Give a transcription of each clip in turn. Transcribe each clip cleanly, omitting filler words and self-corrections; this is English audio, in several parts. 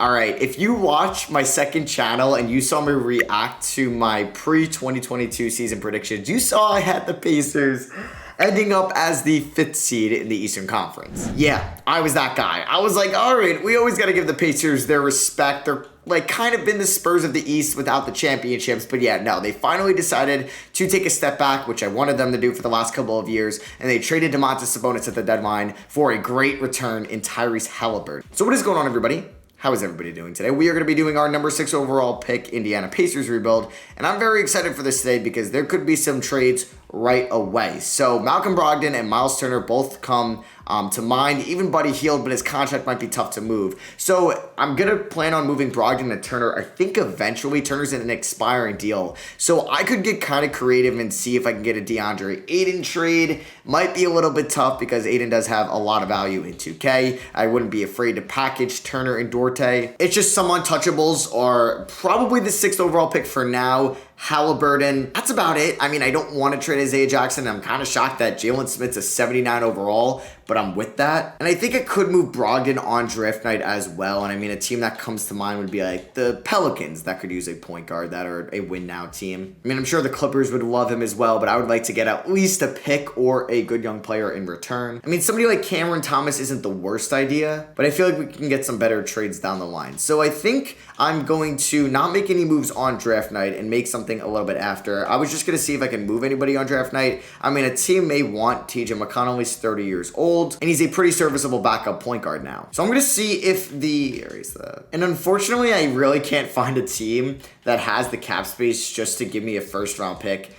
All right, if you watch my second channel and you saw me react to my pre-2022 season predictions, you saw I had the Pacers ending up as the 5th seed in the Eastern Conference. Yeah, I was that guy. I was like, all right, we always got to give the Pacers their respect. They're like kind of been the Spurs of the East without the championships. But yeah, no, they finally decided to take a step back, which I wanted them to do for the last couple of years. And they traded Domantas Sabonis at the deadline for a great return in Tyrese Halliburton. So what is going on, everybody? How is everybody doing today? We are going to be doing our number 6 overall pick, Indiana Pacers rebuild. And I'm very excited for this today because there could be some trades right away. So Malcolm Brogdon and Miles Turner both come to mind. Even Buddy Hield, but his contract might be tough to move. So I'm going to plan on moving Brogdon and Turner. I think eventually Turner's in an expiring deal. So I could get kind of creative and see if I can get a Deandre Ayton trade. Might be a little bit tough because Ayton does have a lot of value in 2K. I wouldn't be afraid to package Turner and Dorte. It's just some untouchables are probably the 6th overall pick for now. Halliburton, that's about it. I mean, I don't want to trade Isaiah Jackson. I'm kind of shocked that Jalen Smith's a 79 overall, but I'm with that. And I think I could move Brogdon on draft night as well. And I mean, a team that comes to mind would be like the Pelicans that could use a point guard that are a win now team. I mean, I'm sure the Clippers would love him as well, but I would like to get at least a pick or a good young player in return. I mean, somebody like Cameron Thomas isn't the worst idea, but I feel like we can get some better trades down the line. So I think I'm going to not make any moves on draft night and make something a little bit after. I was just going to see if I can move anybody on draft night. I mean, a team may want TJ McConnell. He's 30 years old, and he's a pretty serviceable backup point guard now. So I'm going to see if and unfortunately, I really can't find a team that has the cap space just to give me a first round pick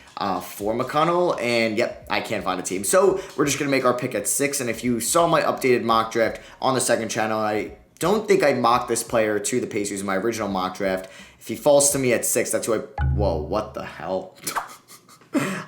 for McConnell, and yep, I can't find a team. So we're just going to make our pick at 6, and if you saw my updated mock draft on the second channel, I don't think I mocked this player to the Pacers in my original mock draft. If he falls to me at 6, that's who whoa, what the hell?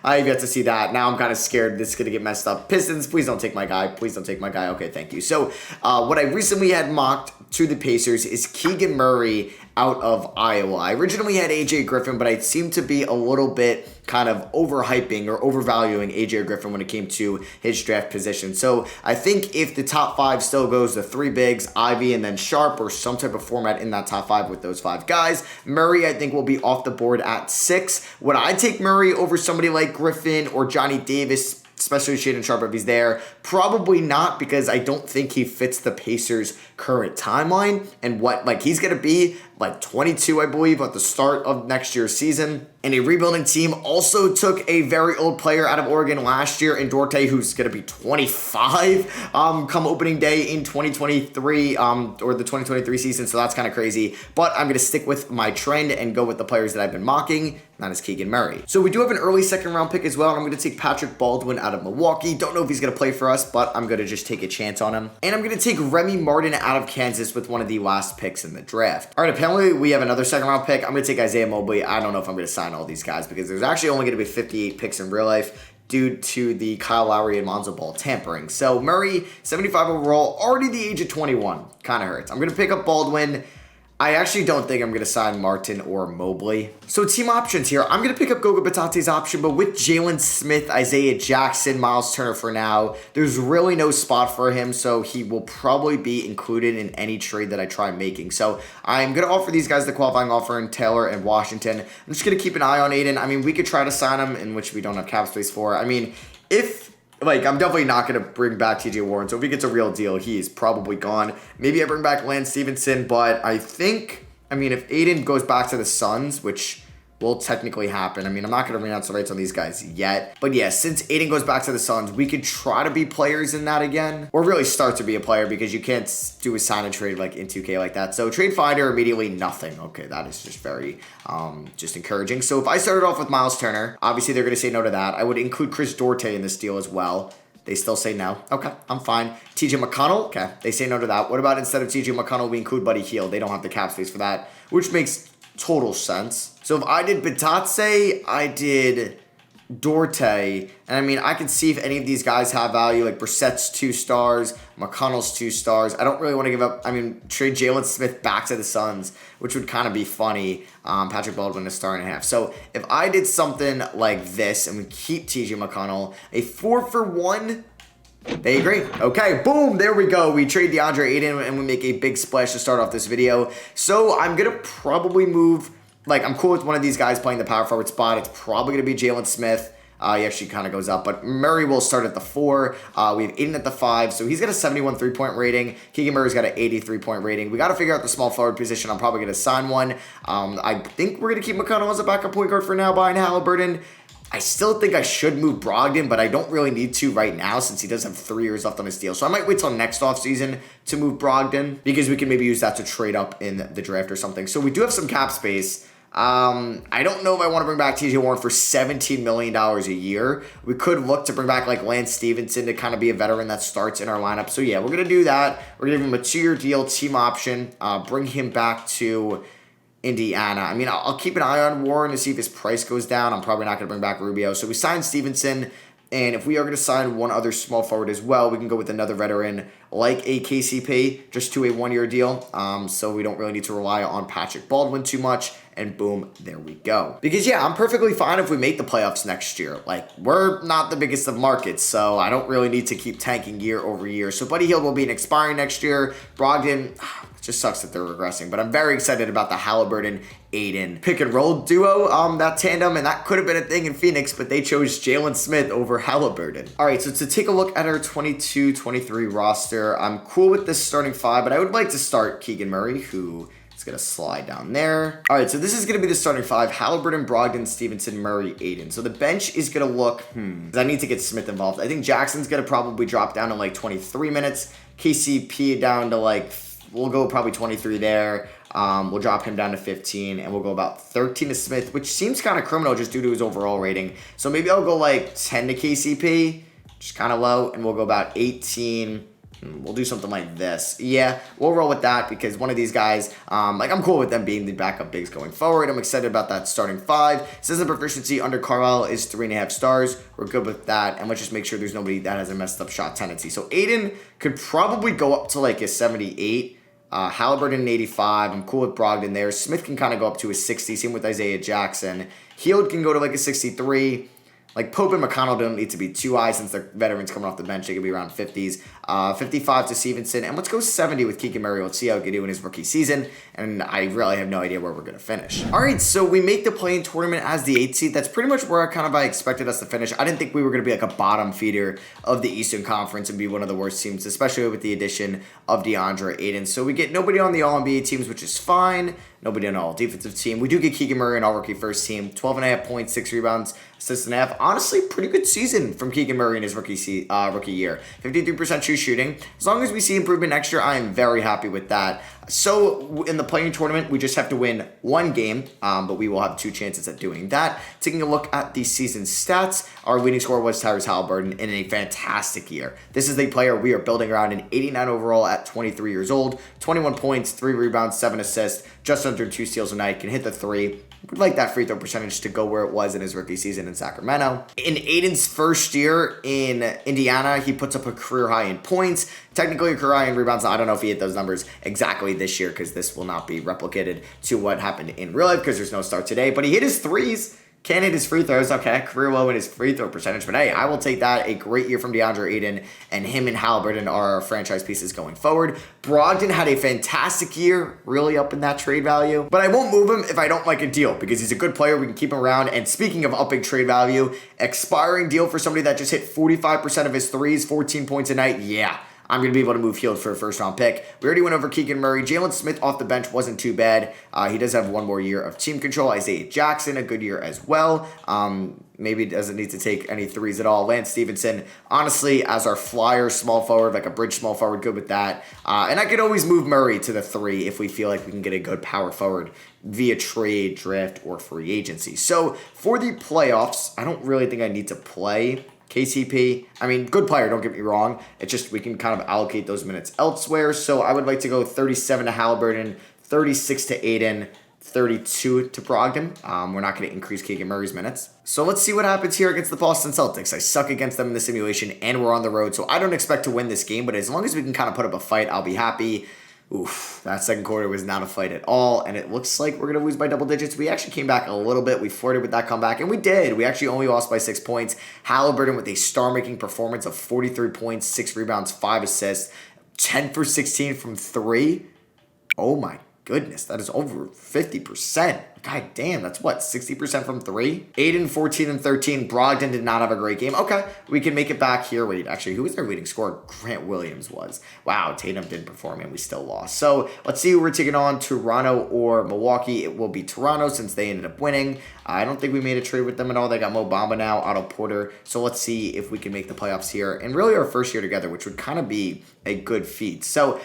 I have yet to see that. Now I'm kind of scared this is going to get messed up. Pistons, please don't take my guy. Please don't take my guy. Okay, thank you. So what I recently had mocked to the Pacers is Keegan Murray out of Iowa. I originally had AJ Griffin, but I seem to be a little bit kind of overhyping or overvaluing AJ Griffin when it came to his draft position. So I think if the top 5 still goes the 3 bigs, Ivy and then Sharp, or some type of format in that top 5 with those 5 guys, Murray I think will be off the board at 6. Would I take Murray over somebody like Griffin or Johnny Davis, especially Shaedon Sharp if he's there? Probably not, because I don't think he fits the Pacers' current timeline and he's going to be like 22, I believe, at the start of next year's season. And a rebuilding team also took a very old player out of Oregon last year in Dorte, who's going to be 25 come opening day in 2023 or the 2023 season. So that's kind of crazy. But I'm going to stick with my trend and go with the players that I've been mocking. And that is Keegan Murray. So we do have an early 2nd round pick as well. I'm going to take Patrick Baldwin out of Milwaukee. Don't know if he's going to play for us, but I'm going to just take a chance on him. And I'm going to take Remy Martin out of Kansas with one of the last picks in the draft. All right, apparently we have another 2nd round pick. I'm going to take Isaiah Mobley. I don't know if I'm going to sign all these guys because there's actually only going to be 58 picks in real life due to the Kyle Lowry and Lonzo Ball tampering. So Murray, 75 overall, already the age of 21. Kind of hurts. I'm going to pick up Baldwin. I actually don't think I'm going to sign Martin or Mobley. So team options here. I'm going to pick up Goga Batate's option, but with Jalen Smith, Isaiah Jackson, Miles Turner for now, there's really no spot for him, so he will probably be included in any trade that I try making. So I'm going to offer these guys the qualifying offer in Taylor and Washington. I'm just going to keep an eye on Ayton. I mean, we could try to sign him, in which we don't have cap space for. I mean, I'm definitely not going to bring back TJ Warren. So if he gets a real deal, he is probably gone. Maybe I bring back Lance Stevenson, but if Ayton goes back to the Suns, which will technically happen. I mean, I'm not going to renounce the rights on these guys yet. But yeah, since Ayton goes back to the Suns, we could try to be players in that again. Or really start to be a player, because you can't do a sign and trade like in 2K like that. So trade finder, immediately nothing. Okay, that is just very just encouraging. So if I started off with Miles Turner, obviously they're going to say no to that. I would include Chris Dorte in this deal as well. They still say no. Okay, I'm fine. TJ McConnell, okay, they say no to that. What about instead of TJ McConnell, we include Buddy Hield? They don't have the cap space for that, which makes total sense. So if I did Batatse, I did Dorte, and I mean, I can see if any of these guys have value, like Brissett's 2 stars, McConnell's 2 stars. I don't really want to give up, trade Jalen Smith back to the Suns, which would kind of be funny. Patrick Baldwin, 1.5 stars. So if I did something like this, and we keep TJ McConnell, a 4-for-1 They agree. Okay, boom, there we go. We trade Deandre, Ayton, and we make a big splash to start off this video. So I'm going to probably move, like, I'm cool with one of these guys playing the power forward spot. It's probably going to be Jalen Smith. He actually kind of goes up, but Murray will start at the 4. We have Ayton at the 5, so he's got a 71 3-point rating. Keegan Murray's got an 80 3-point rating. We got to figure out the small forward position. I'm probably going to sign one. I think we're going to keep McConnell as a backup point guard for now behind Halliburton. I still think I should move Brogdon, but I don't really need to right now since he does have 3 years left on his deal. So I might wait till next offseason to move Brogdon because we can maybe use that to trade up in the draft or something. So we do have some cap space. I don't know if I want to bring back TJ Warren for $17 million a year. We could look to bring back like Lance Stevenson to kind of be a veteran that starts in our lineup. So yeah, we're going to do that. We're going to give him a 2-year deal, team option, bring him back to Indiana. I mean, I'll keep an eye on Warren to see if his price goes down. I'm probably not going to bring back Rubio. So we signed Stevenson. And if we are going to sign one other small forward as well, we can go with another veteran like a KCP, just to a 1-year deal. So we don't really need to rely on Patrick Baldwin too much. And boom, there we go. Because yeah, I'm perfectly fine if we make the playoffs next year. Like, we're not the biggest of markets, so I don't really need to keep tanking year over year. So Buddy Hield will be an expiring next year. Brogdon, it just sucks that they're regressing. But I'm very excited about the Halliburton Ayton pick and roll duo, that tandem, and that could have been a thing in Phoenix, but they chose Jalen Smith over Halliburton. All right, so to take a look at our 22-23 roster, I'm cool with this starting 5, but I would like to start Keegan Murray, who is going to slide down there. All right, so this is going to be the starting 5, Halliburton, Brogdon, Stevenson, Murray, Ayton. So the bench is going to look, I need to get Smith involved. I think Jackson's going to probably drop down to like 23 minutes. KCP down to like, we'll go probably 23 there. We'll drop him down to 15, and we'll go about 13 to Smith, which seems kind of criminal just due to his overall rating. So maybe I'll go like 10 to KCP, just kind of low, and we'll go about 18. We'll do something like this. Yeah, we'll roll with that because one of these guys, like I'm cool with them being the backup bigs going forward. I'm excited about that starting 5. System proficiency under Carlisle is 3.5 stars. We're good with that. And let's just make sure there's nobody that has a messed up shot tendency. So Ayton could probably go up to like a 78. Halliburton an 85. I'm cool with Brogdon there. Smith can kind of go up to a 60. Same with Isaiah Jackson. Hield can go to like a 63. Like Pope and McConnell don't need to be too high since they're veterans coming off the bench. They could be around 50s. 55 to Stevenson. And let's go 70 with Keegan Murray. Let's see how he can do in his rookie season. And I really have no idea where we're going to finish. All right, so we make the play-in tournament as the 8th seed. That's pretty much where I expected us to finish. I didn't think we were going to be like a bottom feeder of the Eastern Conference and be one of the worst teams, especially with the addition of Deandre, Ayton. So we get nobody on the All-NBA teams, which is fine. Nobody on all defensive team. We do get Keegan Murray on all rookie first team. 12.5 points, 6 rebounds, assists and a half. Honestly, pretty good season from Keegan Murray in his rookie year. 53% true shooting. As long as we see improvement next year, I am very happy with that. So in the play-in tournament, we just have to win 1 game, but we will have 2 chances at doing that. Taking a look at the season stats, our leading scorer was Tyrese Halliburton in a fantastic year. This is the player we are building around, an 89 overall at 23 years old, 21 points, 3 rebounds, 7 assists, just under 2 steals a night, can hit the 3. Would like that free throw percentage to go where it was in his rookie season in Sacramento. In Ayton's first year in Indiana, he puts up a career high in points. Technically a career high in rebounds. I don't know if he hit those numbers exactly this year because this will not be replicated to what happened in real life because there's no start today. But he hit his threes. Can't hit his free throws. Okay, career low in his free throw percentage. But hey, I will take that. A great year from Deandre Ayton, and him and Halliburton are our franchise pieces going forward. Brogdon had a fantastic year, really up in that trade value. But I won't move him if I don't like a deal because he's a good player. We can keep him around. And speaking of upping trade value, expiring deal for somebody that just hit 45% of his threes, 14 points a night. Yeah. I'm going to be able to move Hield for a first-round pick. We already went over Keegan Murray. Jalen Smith off the bench wasn't too bad. He does have 1 more year of team control. Isaiah Jackson, a good year as well. Maybe doesn't need to take any threes at all. Lance Stevenson, honestly, as our flyer small forward, like a bridge small forward, good with that. And I could always move Murray to the 3 if we feel like we can get a good power forward via trade, draft, or free agency. So for the playoffs, I don't really think I need to play KCP, I mean, good player, don't get me wrong. It's just we can kind of allocate those minutes elsewhere. So I would like to go 37 to Halliburton, 36 to Ayton, 32 to Brogdon. We're not going to increase Keegan Murray's minutes. So let's see what happens here against the Boston Celtics. I suck against them in the simulation, and we're on the road, so I don't expect to win this game, but as long as we can kind of put up a fight, I'll be happy. Oof, that second quarter was not a fight at all, and it looks like we're going to lose by double digits. We actually came back a little bit. We flirted with that comeback, and we did. We actually only lost by 6 points. Halliburton with a star-making performance of 43 points, 6 rebounds, 5 assists, 10 for 16 from 3. Oh my goodness, that is over 50%. God damn, that's what, 60% from 3? Ayton, 14 and 13. Brogdon did not have a great game. Okay, we can make it back here. Wait, actually, who was their leading scorer? Grant Williams was. Wow, Tatum didn't perform and we still lost. So let's see who we're taking on, Toronto or Milwaukee. It will be Toronto since they ended up winning. I don't think we made a trade with them at all. They got Mo Bamba now, Otto Porter. So let's see if we can make the playoffs here. And really our first year together, which would kind of be a good feat. So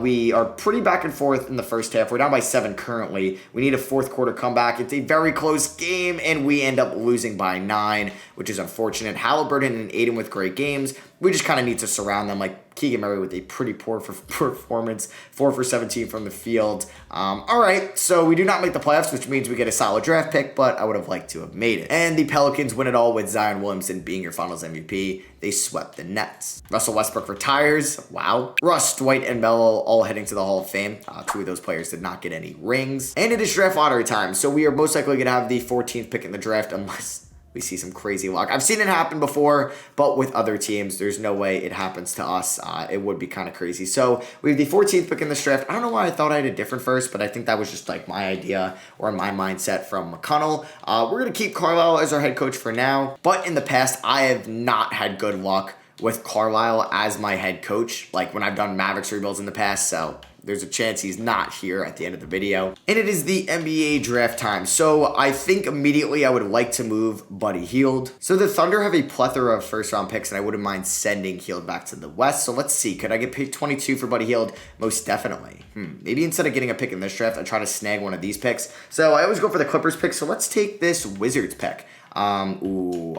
we are pretty back and forth in the first half. We're down by 7 currently. We need a fourth quarter comeback. It's a very close game, and we end up losing by 9, which is unfortunate. Halliburton and Ayton with great games. We just kind of need to surround them, like Keegan with a pretty poor performance, 4 for 17 from the field. All right, so we do not make the playoffs, which means we get a solid draft pick, but I would have liked to have made it. And the Pelicans win it all with Zion Williamson being your finals MVP. They swept the Nets. Russell Westbrook retires. Wow. Russ, Dwight, and Melo all heading to the Hall of Fame. 2 of those players did not get any rings. And it is draft lottery time, so we are most likely going to have the 14th pick in the draft unless we see some crazy luck. I've seen it happen before, but with other teams, there's no way it happens to us. It would be kind of crazy. So we have the 14th pick in this draft. I don't know why I thought I had a different first, but I think that was just like my idea or my mindset from McConnell. We're going to keep Carlisle as our head coach for now, but in the past, I have not had good luck with Carlisle as my head coach, like when I've done Mavericks rebuilds in the past, so there's a chance he's not here at the end of the video. And it is the NBA draft time. So I think immediately I would like to move Buddy Hield. So the Thunder have a plethora of first round picks, and I wouldn't mind sending Hield back to the West. So let's see, could I get pick 22 for Buddy Hield? Most definitely. Maybe instead of getting a pick in this draft, I try to snag one of these picks. So I always go for the Clippers pick. So let's take this Wizards pick. I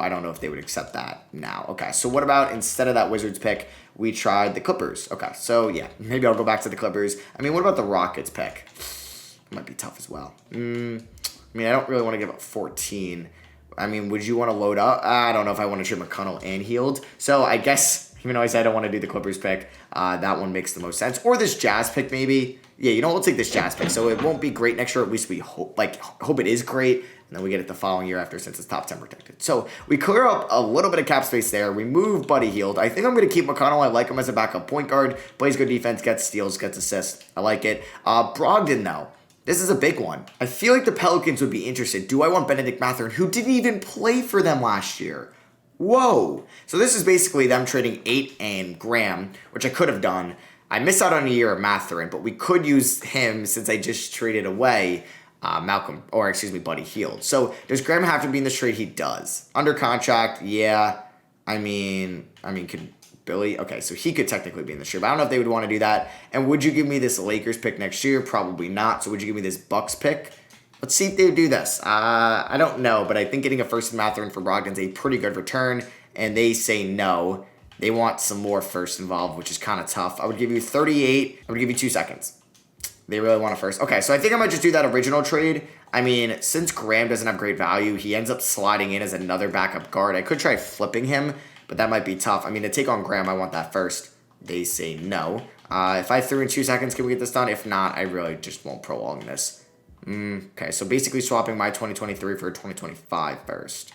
don't know if they would accept that now. Okay, so what about instead of that Wizards pick, we tried the Clippers? Okay, so yeah, maybe I'll go back to the Clippers. I mean, what about the Rockets pick? It might be tough as well. I mean, I don't really want to give up 14. I mean, would you want to load up? I don't know if I want to trade McConnell and Hield. So I guess, even though I said I don't want to do the Clippers pick, that one makes the most sense. Or this Jazz pick maybe. Yeah, you know, we'll take this Jazz pick. So it won't be great next year. At least we hope it is great. And then we get it the following year after since it's top 10 protected. So we clear up a little bit of cap space there. We move Buddy Hield. I think I'm going to keep McConnell. I like him as a backup point guard. Plays good defense, gets steals, gets assists. I like it. Brogdon, though. This is a big one. I feel like the Pelicans would be interested. Do I want Bennedict Mathurin, who didn't even play for them last year? Whoa. So this is basically them trading 8 and Graham, which I could have done. I missed out on a year of Mathurin, but we could use him since I just traded away Buddy Hield. So does Graham have to be in this trade? He does. Under contract, yeah. I mean, could Billy? Okay, so he could technically be in this trade, but I don't know if they would want to do that. And would you give me this Lakers pick next year? Probably not. So would you give me this Bucks pick? Let's see if they would do this. I don't know, but I think getting a first in Mathurin for Brogdon's a pretty good return, and they say no. They want some more first involved, which is kind of tough. I would give you 38. I would give you 2 seconds. They really want a first. Okay, so I think I might just do that original trade. I mean, since Graham doesn't have great value, he ends up sliding in as another backup guard. I could try flipping him, but that might be tough. I mean, to take on Graham, I want that first. They say no. If I threw in 2 seconds, can we get this done? If not, I really just won't prolong this. Okay, so basically swapping my 2023 for a 2025 first.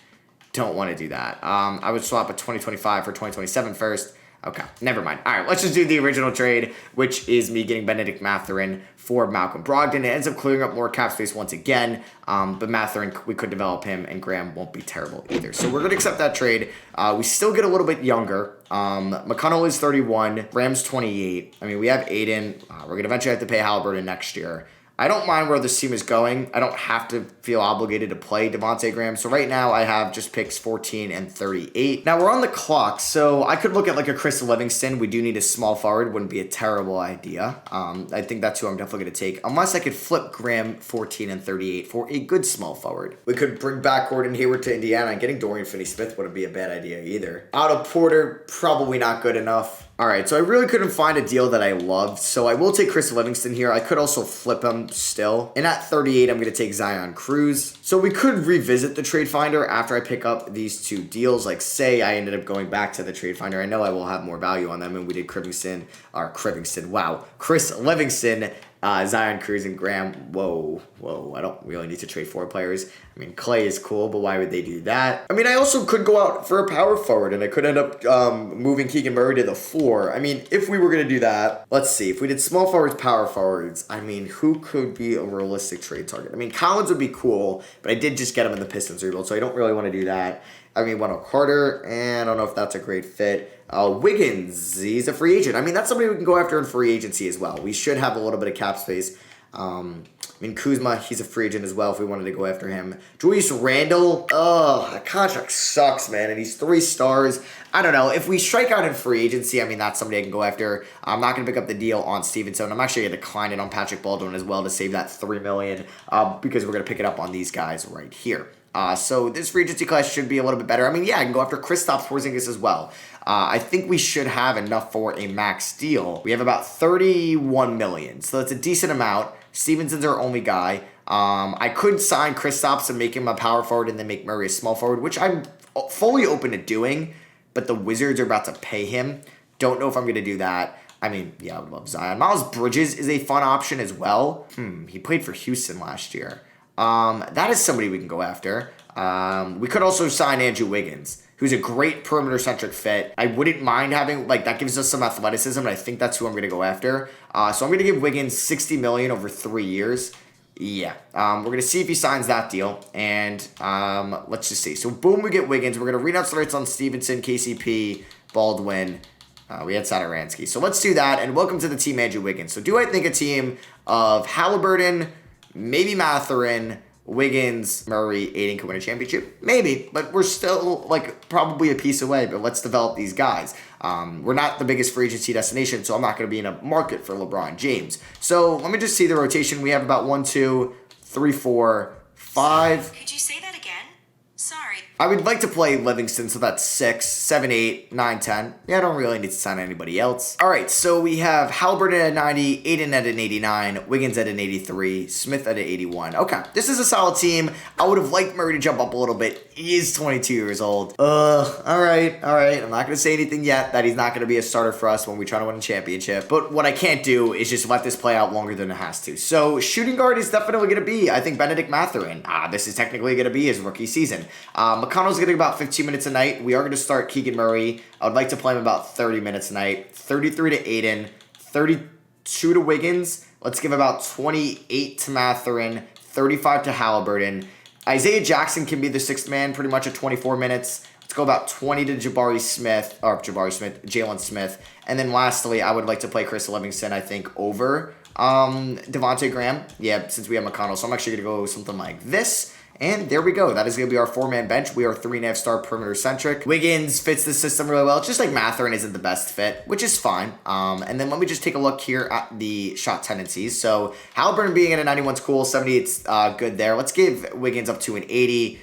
Don't want to do that. I would swap a 2025 for 2027 first. Okay, never mind. All right, let's just do the original trade, which is me getting Bennedict Mathurin for Malcolm Brogdon. It ends up clearing up more cap space once again, but Mathurin, we could develop him, and Graham won't be terrible either. So we're going to accept that trade. We still get a little bit younger. McConnell is 31, Graham's 28. I mean, we have Ayton. We're going to eventually have to pay Halliburton next year. I don't mind where this team is going. I don't have to feel obligated to play Devontae Graham. So right now I have just picks 14 and 38. Now we're on the clock, so I could look at like a Chris Livingston. We do need a small forward. Wouldn't be a terrible idea. I think that's who I'm definitely going to take. Unless I could flip Graham 14 and 38 for a good small forward. We could bring back Gordon Hayward to Indiana, and getting Dorian Finney-Smith wouldn't be a bad idea either. Otto Porter, probably not good enough. All right, so I really couldn't find a deal that I loved, so I will take Chris Livingston here. I could also flip him still. And at 38, I'm going to take Zion Cruz. So we could revisit the trade finder after I pick up these two deals. Like, say I ended up going back to the trade finder. I know I will have more value on them, and we did Chris Livingston, Zion Cruz, and Graham. Whoa. I don't really need to trade 4 players. I mean, Clay is cool, but why would they do that? I mean, I also could go out for a power forward, and I could end up moving Keegan Murray to the 4. I mean, if we were going to do that, let's see. If we did small forwards, power forwards, I mean, who could be a realistic trade target? I mean, Collins would be cool, but I did just get him in the Pistons rebuild, so I don't really want to do that. I mean, Wendell Carter, and I don't know if that's a great fit. Wiggins, he's a free agent. I mean, that's somebody we can go after in free agency as well. We should have a little bit of cap space. I mean, Kuzma, he's a free agent as well if we wanted to go after him. Julius Randle, that contract sucks, man, and he's 3 stars. I don't know. If we strike out in free agency, I mean, that's somebody I can go after. I'm not going to pick up the deal on Stevenson. I'm actually going to decline it on Patrick Baldwin as well to save that $3 million because we're going to pick it up on these guys right here. So this free agency class should be a little bit better. I mean, yeah, I can go after Kristaps Porzingis as well. I think we should have enough for a max deal. We have about $31 million, so that's a decent amount. Stevenson's our only guy. I could sign Kristaps and make him a power forward and then make Murray a small forward, which I'm fully open to doing, but the Wizards are about to pay him. Don't know if I'm going to do that. I mean, yeah, I would love Zion. Miles Bridges is a fun option as well. He played for Houston last year. That is somebody we can go after. We could also sign Andrew Wiggins, who's a great perimeter-centric fit. I wouldn't mind having, that gives us some athleticism, and I think that's who I'm going to go after. So I'm going to give Wiggins $60 million over 3 years. Yeah. We're going to see if he signs that deal, and let's just see. So, boom, we get Wiggins. We're going to renounce the rights on Stevenson, KCP, Baldwin. We had Satoransky. So let's do that, and welcome to the team, Andrew Wiggins. So do I think a team of Halliburton, maybe Mathurin, Wiggins, Murray, Ayton could win a championship? Maybe, but we're still probably a piece away, but let's develop these guys. We're not the biggest free agency destination, so I'm not going to be in a market for LeBron James. So let me just see the rotation. We have about 1, 2, 3, 4, 5. Could you say that again? Sorry. I would like to play Livingston, so that's 6, 7, 8, 9, 10. Yeah, I don't really need to sign anybody else. All right, so we have Halliburton at 90, Ayton at an 89, Wiggins at an 83, Smith at an 81. Okay, this is a solid team. I would have liked Murray to jump up a little bit. He is 22 years old. All right. I'm not going to say anything yet that he's not going to be a starter for us when we try to win a championship. But what I can't do is just let this play out longer than it has to. So shooting guard is definitely going to be, I think, Benedict Mathurin. This is technically going to be his rookie season. McConnell's getting about 15 minutes a night. We are going to start Keegan Murray. I would like to play him about 30 minutes a night. 33 to Ayton. 32 to Wiggins. Let's give about 28 to Mathurin. 35 to Halliburton. Isaiah Jackson can be the 6th man pretty much at 24 minutes. Let's go about 20 to Jalen Smith. And then lastly, I would like to play Chris Livingston, I think, over Devontae Graham. Yeah, since we have McConnell. So I'm actually going to go something like this. And there we go. That is going to be our 4-man bench. We are 3.5-star perimeter-centric. Wiggins fits the system really well. It's just like Mathurin isn't the best fit, which is fine. And then let me just take a look here at the shot tendencies. So Halliburton being at a 91 is cool. 78's good there. Let's give Wiggins up to an 80.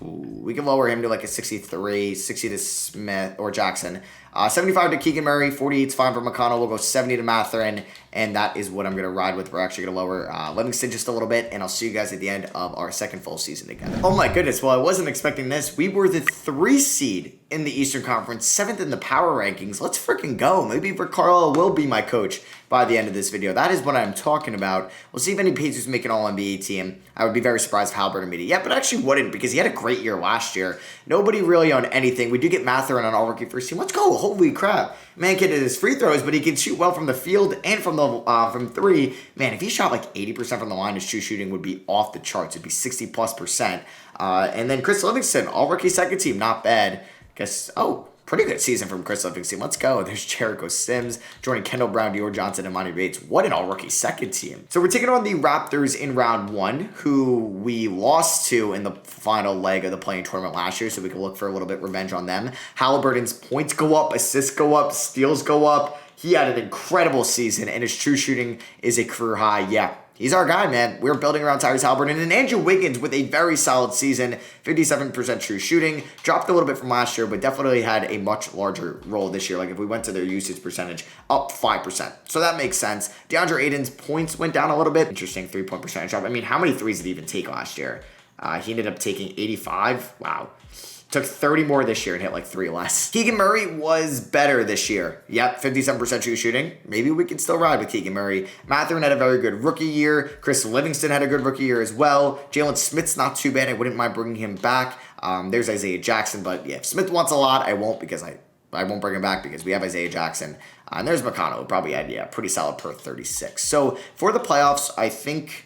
We can lower him to a 63, 60 to Smith or Jackson. 75 to Keegan Murray, 48 is fine for McConnell. We'll go 70 to Mathurin, and that is what I'm going to ride with. We're actually going to lower Livingston just a little bit, and I'll see you guys at the end of our second full season together. Oh my goodness, well, I wasn't expecting this. We were the 3 seed in the Eastern Conference, 7th in the power rankings. Let's freaking go. Maybe Rick Carlisle will be my coach by the end of this video. That is what I'm talking about. We'll see if any Pacers make an All-NBA team. I would be very surprised if Halliburton made it. Yeah, but actually wouldn't because he had a great year last year. Nobody really on anything. We do get Mathurin on All-Rookie First Team. Let's go. Holy crap. Man can hit his free throws, but he can shoot well from the field and from 3. Man, if he shot 80% from the line, his true shooting would be off the charts. It'd be 60+%. And then Chris Livingston, All-Rookie Second Team. Not bad. Pretty good season from Chris Livingston. Let's go. There's Jericho Sims, Jordan Kendall Brown, Dior Johnson, and Monty Bates. What an all-rookie second team. So we're taking on the Raptors in round 1, who we lost to in the final leg of the play-in tournament last year, so we can look for a little bit revenge on them. Halliburton's points go up, assists go up, steals go up. He had an incredible season, and his true shooting is a career high. Yeah, he's our guy, man. We're building around Tyrese Haliburton. And Andrew Wiggins with a very solid season, 57% true shooting. Dropped a little bit from last year, but definitely had a much larger role this year. Like if we went to their usage percentage, up 5%. So that makes sense. Deandre Ayton's points went down a little bit. Interesting 3-point percentage drop. I mean, how many threes did he even take last year? He ended up taking 85. Wow. Took 30 more this year and hit like 3 less. Keegan Murray was better this year. Yep, 57% true shooting. Maybe we can still ride with Keegan Murray. Mathurin had a very good rookie year. Chris Livingston had a good rookie year as well. Jalen Smith's not too bad. I wouldn't mind bringing him back. There's Isaiah Jackson, but yeah, if Smith wants a lot, I won't because I won't bring him back because we have Isaiah Jackson. And there's McConnell, probably had, pretty solid per 36. So for the playoffs, I think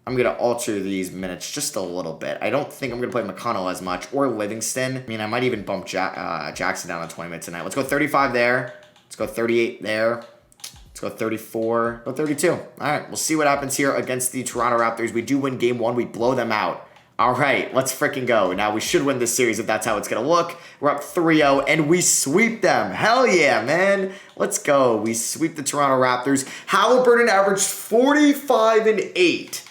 I'm going to alter these minutes just a little bit. I don't think I'm going to play McConnell as much or Livingston. I mean, I might even bump Jackson down to 20 minutes tonight. Let's go 35 there. Let's go 38 there. Let's go 34. Go 32. All right, we'll see what happens here against the Toronto Raptors. We do win game 1. We blow them out. All right, let's freaking go. Now, we should win this series if that's how it's going to look. We're up 3-0, and we sweep them. Hell yeah, man. Let's go. We sweep the Toronto Raptors. Haliburton averaged 45 and 8.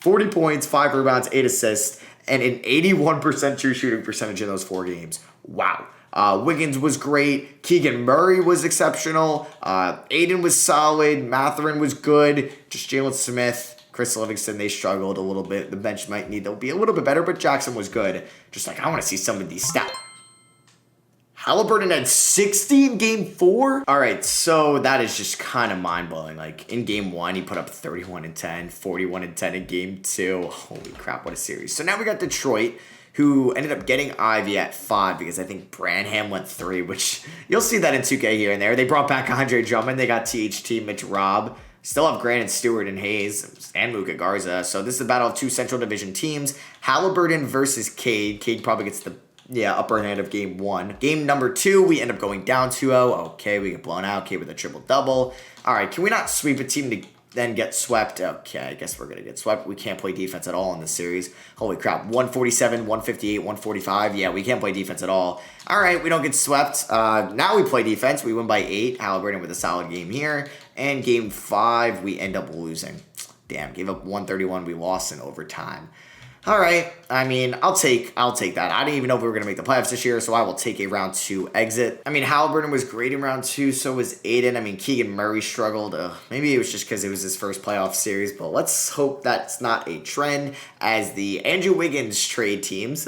40 points, 5 rebounds, 8 assists, and an 81% true shooting percentage in those 4 games. Wow. Wiggins was great. Keegan Murray was exceptional. Ayton was solid. Mathurin was good. Just Jalen Smith, Chris Livingston, they struggled a little bit. The bench might need to be a little bit better, but Jackson was good. Just like, I want to see some of these stats. Halliburton had 60 in game 4? All right, so that is just kind of mind-blowing. Like, in game 1, he put up 31 and 10, 41 and 10 in game 2. Holy crap, what a series. So now we got Detroit, who ended up getting Ivy at 5 because I think Branham went 3, which you'll see that in 2K here and there. They brought back Andre Drummond. They got THT, Mitch Robb. Still have Grant and Stewart and Hayes and Luka Garza. So this is a battle of 2 Central Division teams. Halliburton versus Cade. Cade probably gets the upper hand of game 1. Game number 2, we end up going down 2-0. Okay, we get blown out. Okay, with a triple-double. All right, can we not sweep a team to then get swept? Okay, I guess we're going to get swept. We can't play defense at all in this series. Holy crap, 147, 158, 145. Yeah, we can't play defense at all. All right, we don't get swept. Now we play defense. We win by 8. Halliburton with a solid game here. And game 5, we end up losing. Damn, gave up 131. We lost in overtime. All right, I mean, I'll take that. I didn't even know if we were going to make the playoffs this year, so I will take a round 2 exit. I mean, Halliburton was great in round 2, so was Ayton. I mean, Keegan Murray struggled. Maybe it was just because it was his first playoff series, but let's hope that's not a trend as the Andrew Wiggins trade teams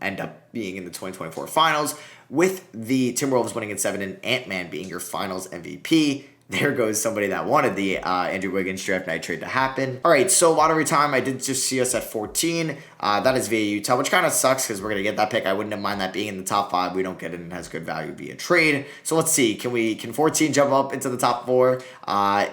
end up being in the 2024 finals with the Timberwolves winning in 7 and Ant-Man being your finals MVP. There goes somebody that wanted the Andrew Wiggins draft night trade to happen. All right, so lottery time. I did just see us at 14. That is via Utah, which kind of sucks because we're going to get that pick. I wouldn't have mind that being in the top 5. We don't get it and it has good value via trade. So let's see. Can 14 jump up into the top 4?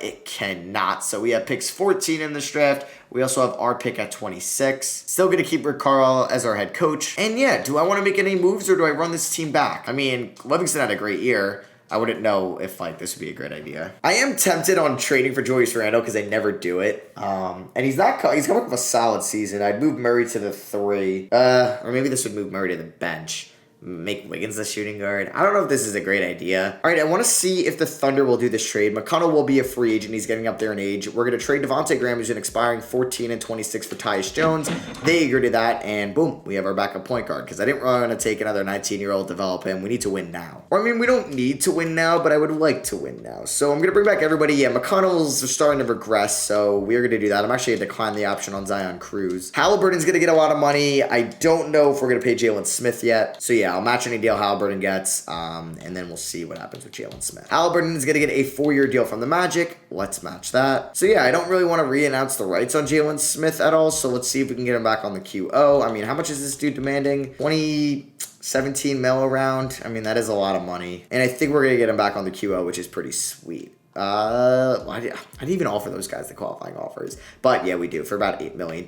It cannot. So we have picks 14 in this draft. We also have our pick at 26. Still going to keep Rick Carlisle as our head coach. And yeah, do I want to make any moves or do I run this team back? I mean, Livingston had a great year. I wouldn't know if this would be a great idea. I am tempted on trading for Julius Randle because I never do it. And he's coming up with a solid season. I'd move Murray to the 3. Or maybe this would move Murray to the bench. Make Wiggins the shooting guard. I don't know if this is a great idea. All right, I want to see if the Thunder will do this trade. McConnell will be a free agent. He's getting up there in age. We're going to trade Devontae Graham, who's an expiring 14 and 26 for Tyus Jones. They agreed to that, and boom, we have our backup point guard because I didn't really want to take another 19-year-old, develop him. We need to win now. Or, I mean, we don't need to win now, but I would like to win now. So I'm going to bring back everybody. Yeah, McConnell's starting to regress, so we're going to do that. I'm actually going to decline the option on Zion Cruz. Halliburton's going to get a lot of money. I don't know if we're going to pay Jalen Smith yet. So yeah, I'll match any deal Halliburton gets, and then we'll see what happens with Jalen Smith. Halliburton is going to get a 4-year deal from the Magic. Let's match that. So yeah, I don't really want to re-announce the rights on Jalen Smith at all, so let's see if we can get him back on the QO. I mean, how much is this dude demanding? 17 mil around. I mean, that is a lot of money. And I think we're going to get him back on the QO, which is pretty sweet. I didn't even offer those guys the qualifying offers. But yeah, we do for about $8 million.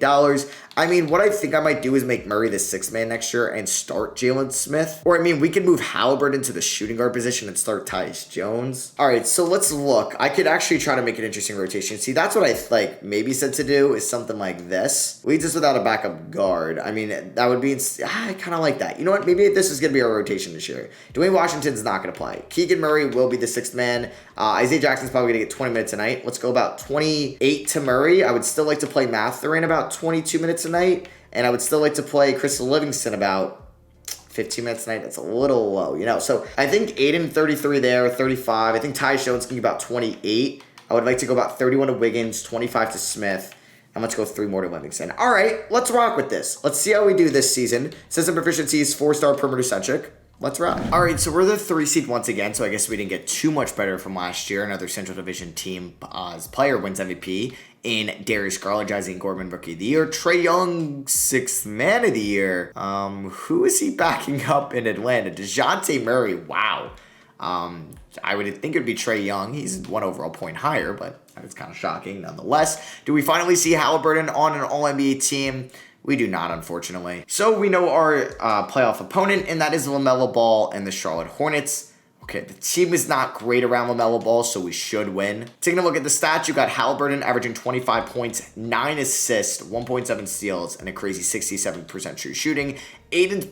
I mean, what I think I might do is make Murray the 6th man next year and start Jalen Smith. Or I mean, we could move Halliburton to the shooting guard position and start Tyus Jones. All right, so let's look. I could actually try to make an interesting rotation. See, that's what I maybe said to do is something like this. Leads us without a backup guard. I mean, that would be, I kind of like that. You know what? Maybe this is going to be our rotation this year. Dwayne Washington's not going to play. Keegan Murray will be the 6th man. Isaiah Jackson's probably going to get 20 minutes a night. Let's go about 28 to Murray. I would still like to play Mathurin about 22 minutes a night. And I would still like to play Chris Livingston about 15 minutes a night. That's a little low, you know. So I think Ayton 33 there, 35. I think Tyus Jones can be about 28. I would like to go about 31 to Wiggins, 25 to Smith. And let's go 3 more to Livingston. All right, let's rock with this. Let's see how we do this season. System proficiency is 4-star perimeter centric. Let's rock. All right, so we're the 3 seed once again, so I guess we didn't get too much better from last year. Another Central Division team player wins MVP in Darius Garland, Jazzy Gorman, Rookie of the Year. Trae Young, 6th Man of the Year. Who is he backing up in Atlanta? DeJounte Murray, wow. I would think it would be Trae Young. He's 1 overall point higher, but that's kind of shocking nonetheless. Do we finally see Halliburton on an All-NBA team? We do not, unfortunately. So we know our playoff opponent, and that is LaMelo Ball and the Charlotte Hornets. Okay, the team is not great around LaMelo Ball, so we should win. Taking a look at the stats, you got Halliburton averaging 25 points, 9 assists, 1.7 steals, and a crazy 67% true shooting. Ayton's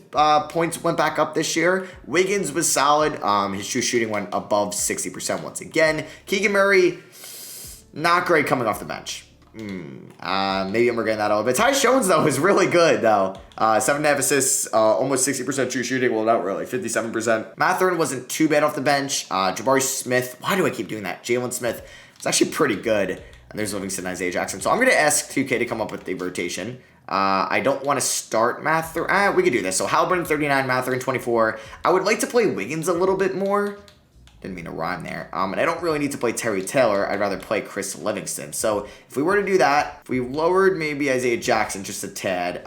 points went back up this year. Wiggins was solid. His true shooting went above 60% once again. Keegan Murray, not great coming off the bench. Maybe I'm getting that a little bit. Tyus Jones, though, is really good, though. 7.5 assists, almost 60% true shooting. Well, not really, 57%. Mathurin wasn't too bad off the bench. Jabari Smith, why do I keep doing that? Jalen Smith was actually pretty good. And there's Livingston, Isaiah Jackson. So I'm going to ask 2K to come up with a rotation. I don't want to start Mathurin. We could do this. So Halliburton 39, Mathurin 24. I would like to play Wiggins a little bit more. Didn't mean to rhyme there. And I don't really need to play Terry Taylor. I'd rather play Chris Livingston. So if we were to do that, if we lowered maybe Isaiah Jackson just a tad,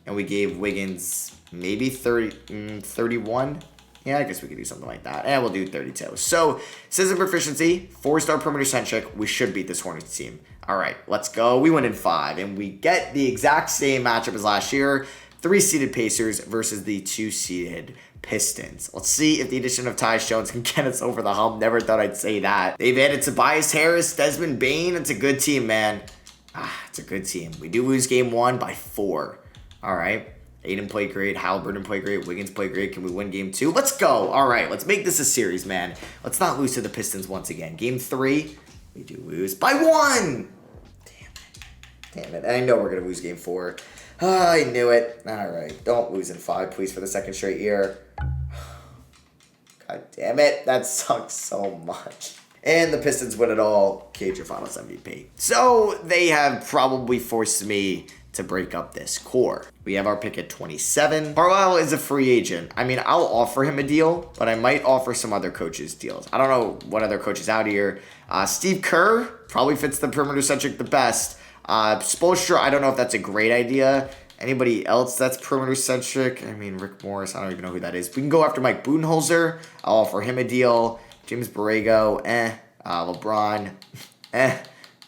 and we gave Wiggins maybe 31. Yeah, I guess we could do something like that. And we'll do 32. So, system proficiency, 4-star perimeter centric. We should beat this Hornets team. All right, let's go. We win in 5. And we get the exact same matchup as last year. 3-seeded Pacers versus the 2-seeded Pistons. Let's see if the addition of Tyus Jones can get us over the hump. Never thought I'd say that. They've added Tobias Harris, Desmond Bane. It's a good team, man. It's a good team. We do lose game 1 by 4. All right. Ayton played great. Halliburton played great. Wiggins played great. Can we win game 2? Let's go. All right. Let's make this a series, man. Let's not lose to the Pistons once again. Game 3, we do lose by 1. Damn it. I know we're going to lose game 4. I knew it. All right. Don't lose in 5, please, for the 2nd straight year. God damn it. That sucks so much. And the Pistons win it all. Cage your finals MVP. So they have probably forced me to break up this core. We have our pick at 27. Carlisle is a free agent. I mean, I'll offer him a deal, but I might offer some other coaches deals. I don't know what other coaches out here. Steve Kerr probably fits the perimeter centric the best. Spoelstra, I don't know if that's a great idea. Anybody else that's perimeter centric? I mean, Rick Morris, I don't even know who that is. We can go after Mike Budenholzer. I'll offer him a deal. James Borrego, LeBron,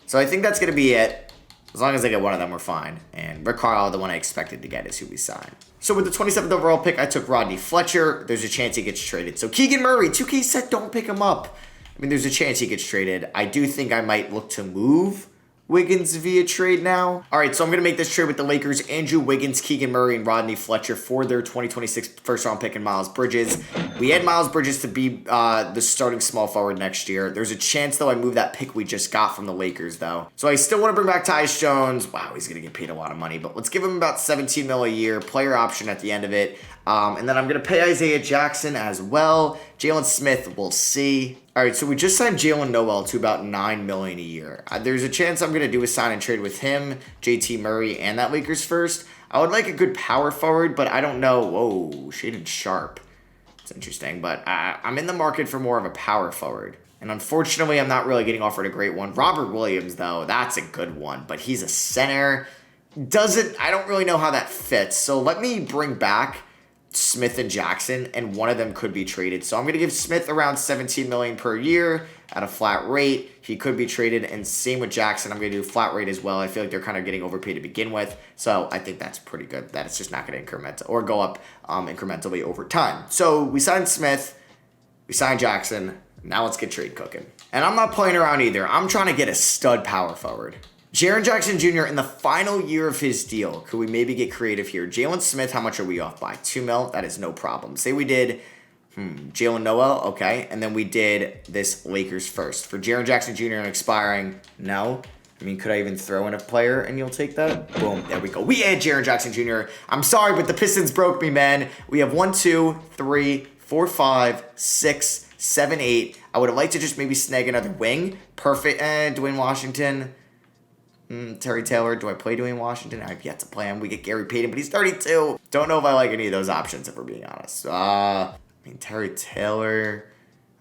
So I think that's going to be it. As long as I get one of them, we're fine. And Rick Carlisle, the one I expected to get, is who we signed. So with the 27th overall pick, I took Rodney Fletcher. There's a chance he gets traded. So Keegan Murray, 2K said don't pick him up. I mean, there's a chance he gets traded. I do think I might look to move Wiggins via trade now. All right, so I'm going to make this trade with the Lakers. Andrew Wiggins, Keegan Murray, and Rodney Fletcher for their 2026 first-round pick and Miles Bridges. We had Miles Bridges to be the starting small forward next year. There's a chance, though, I move that pick we just got from the Lakers, though. So I still want to bring back Tyus Jones. Wow, he's going to get paid a lot of money, but let's give him about $17 million a year, player option at the end of it. And then I'm going to pay Isaiah Jackson as well. Jalen Smith, we'll see. All right, so we just signed Jalen Noel to about $9 million a year. There's a chance I'm going to do a sign and trade with him, JT Murray, and that Lakers first. I would like a good power forward, but I don't know. Whoa, shaded sharp. It's interesting, but I'm in the market for more of a power forward. And unfortunately, I'm not really getting offered a great one. Robert Williams, though, that's a good one, but he's a center. I don't really know how that fits. So let me bring back Smith and Jackson, and one of them could be traded. So I'm going to give Smith around $17 million per year at a flat rate. He could be traded, and same with Jackson. I'm going to do flat rate as well. I feel like they're kind of getting overpaid to begin with, so I think that's pretty good. That it's just not going to increment or go up incrementally over time. So we signed Smith, we signed Jackson. Now let's get trade cooking. And I'm not playing around either. I'm trying to get a stud power forward. Jaren Jackson Jr. in the final year of his deal. Could we maybe get creative here? Jalen Smith, how much are we off by? $2 million? That is no problem. Say we did, Jalen Noel, okay. And then we did this Lakers first. For Jaren Jackson Jr. and expiring, no. I mean, could I even throw in a player and you'll take that? Boom, there we go. We add Jaren Jackson Jr. I'm sorry, but the Pistons broke me, man. We have 1, 2, 3, 4, 5, 6, 7, 8. I would have liked to just maybe snag another wing. Perfect. And Dwayne Washington. Terry Taylor. Do I play Dwayne Washington? I've yet to play him. We get Gary Payton, but he's 32. Don't know if I like any of those options, if we're being honest. Terry Taylor.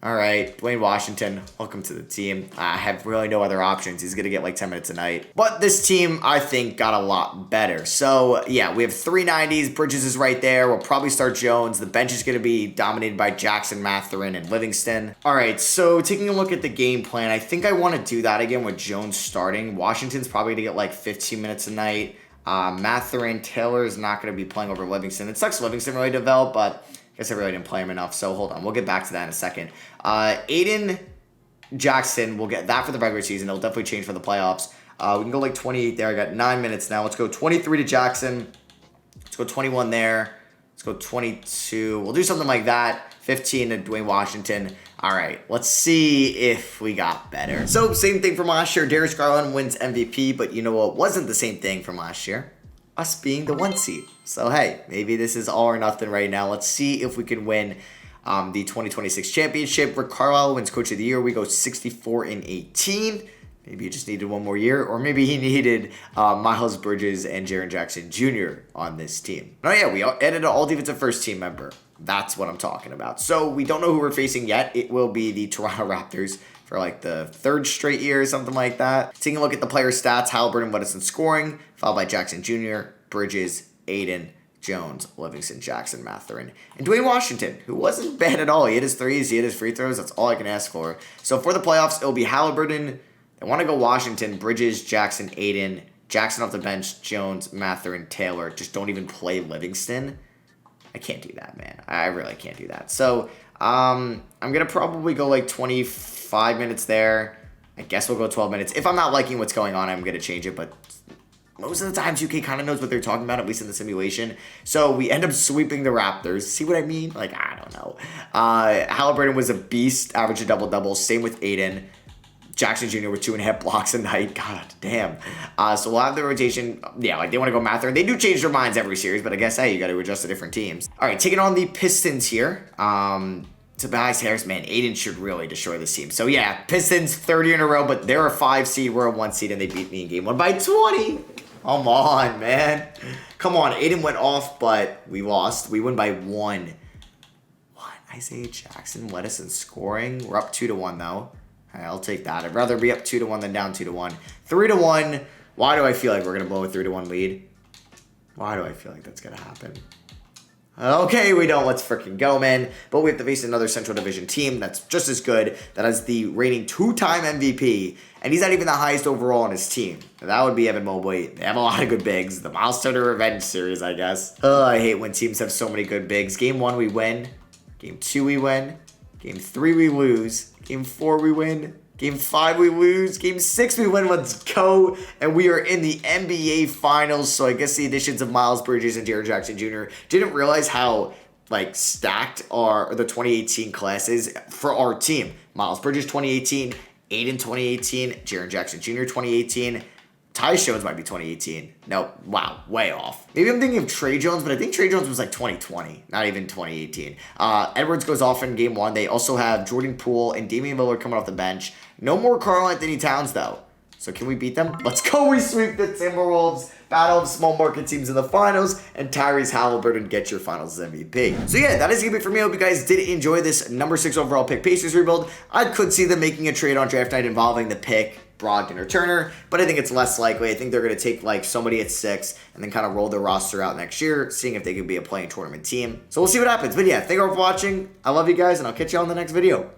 All right, Dwayne Washington, welcome to the team. I have really no other options. He's going to get like 10 minutes a night. But this team, I think, got a lot better. So, yeah, we have 390s. Bridges is right there. We'll probably start Jones. The bench is going to be dominated by Jackson, Mathurin, and Livingston. All right, so taking a look at the game plan, I think I want to do that again with Jones starting. Washington's probably going to get like 15 minutes a night. Mathurin, Taylor is not going to be playing over Livingston. It sucks Livingston really developed, but I guess I really didn't play him enough, so hold on. We'll get back to that in a second. Ayton, Jackson, we'll get that for the regular season. It'll definitely change for the playoffs. We can go like 28 there. I got 9 minutes now. Let's go 23 to Jackson. Let's go 21 there. Let's go 22. We'll do something like that. 15 to Dwayne Washington. All right, let's see if we got better. So, same thing from last year. Darius Garland wins MVP, but you know what wasn't the same thing from last year? Us being the 1 seed. So, hey, maybe this is all or nothing right now. Let's see if we can win the 2026 championship. Rick Carlisle wins Coach of the Year. We go 64-18. Maybe he just needed one more year, or maybe he needed Miles Bridges and Jaren Jackson Jr. on this team. Oh, yeah, we added an all-defensive first team member. That's what I'm talking about. So, we don't know who we're facing yet. It will be the Toronto Raptors for like the 3rd straight year or something like that. Taking a look at the player stats, Halliburton led us in scoring, followed by Jackson Jr., Bridges, Ayton, Jones, Livingston, Jackson, Mathurin, and Dwayne Washington, who wasn't bad at all. He hit his threes, he hit his free throws. That's all I can ask for. So for the playoffs, it'll be Halliburton. I want to go Washington, Bridges, Jackson, Ayton, Jackson off the bench, Jones, Mathurin, Taylor. Just don't even play Livingston. I can't do that, man. I really can't do that. So I'm going to probably go like 25 minutes there. I guess we'll go 12 minutes. If I'm not liking what's going on, I'm going to change it, but most of the times, UK kind of knows what they're talking about, at least in the simulation. So we end up sweeping the Raptors. See what I mean? Like, I don't know. Halliburton was a beast, averaged a double-double. Same with Ayton. Jackson Jr. with 2.5 blocks a night. God damn. So we'll have the rotation. Yeah, like they want to go Mathurin. They do change their minds every series, but I guess, hey, you got to adjust to different teams. All right, taking on the Pistons here. Tobias Harris, man, Ayton should really destroy this team. So, yeah, Pistons 30 in a row, but they're a 5 seed. We're a 1 seed, and they beat me in game 1 by 20. Come on, man. Come on. Ayton went off, but we lost. We win by 1. What? Isaiah Jackson led us in scoring. We're up 2-1, though. All right, I'll take that. I'd rather be up 2-1 than down 2-1. 3-1. Why do I feel like we're going to blow a 3-1 lead? Why do I feel like that's going to happen? Okay, we don't. Let's freaking go, man. But we have to face another Central Division team that's just as good, that has the reigning 2-time MVP, and he's not even the highest overall on his team. That would be Evan Mobley. They have a lot of good bigs. The Miles Turner Revenge series, I guess. I hate when teams have so many good bigs. Game 1, we win. Game 2, we win. Game 3, we lose. Game 4, we win. Game 5, we lose. Game 6, we win. Let's go. And we are in the NBA Finals. So I guess the additions of Miles Bridges and Jaren Jackson Jr. didn't realize how like stacked the 2018 class is for our team. Miles Bridges 2018, Ayton 2018, Jaren Jackson Jr. 2018. Tyus Jones might be 2018. No, wow, way off. Maybe I'm thinking of Trey Jones, but I think Trey Jones was like 2020, not even 2018. Edwards goes off in game 1. They also have Jordan Poole and Damian Lillard coming off the bench. No more Karl-Anthony Towns, though. So can we beat them? Let's go. We sweep the Timberwolves. Battle of small market teams in the finals. And Tyrese Halliburton gets your finals MVP. So yeah, that is going to be it for me. I hope you guys did enjoy this number 6 overall pick Pacers rebuild. I could see them making a trade on draft night involving the pick Brogdon or Turner, but I think it's less likely. I think they're going to take like somebody at 6 and then kind of roll their roster out next year, seeing if they could be a playing tournament team. So we'll see what happens. But yeah, thank you all for watching. I love you guys, and I'll catch you on the next video.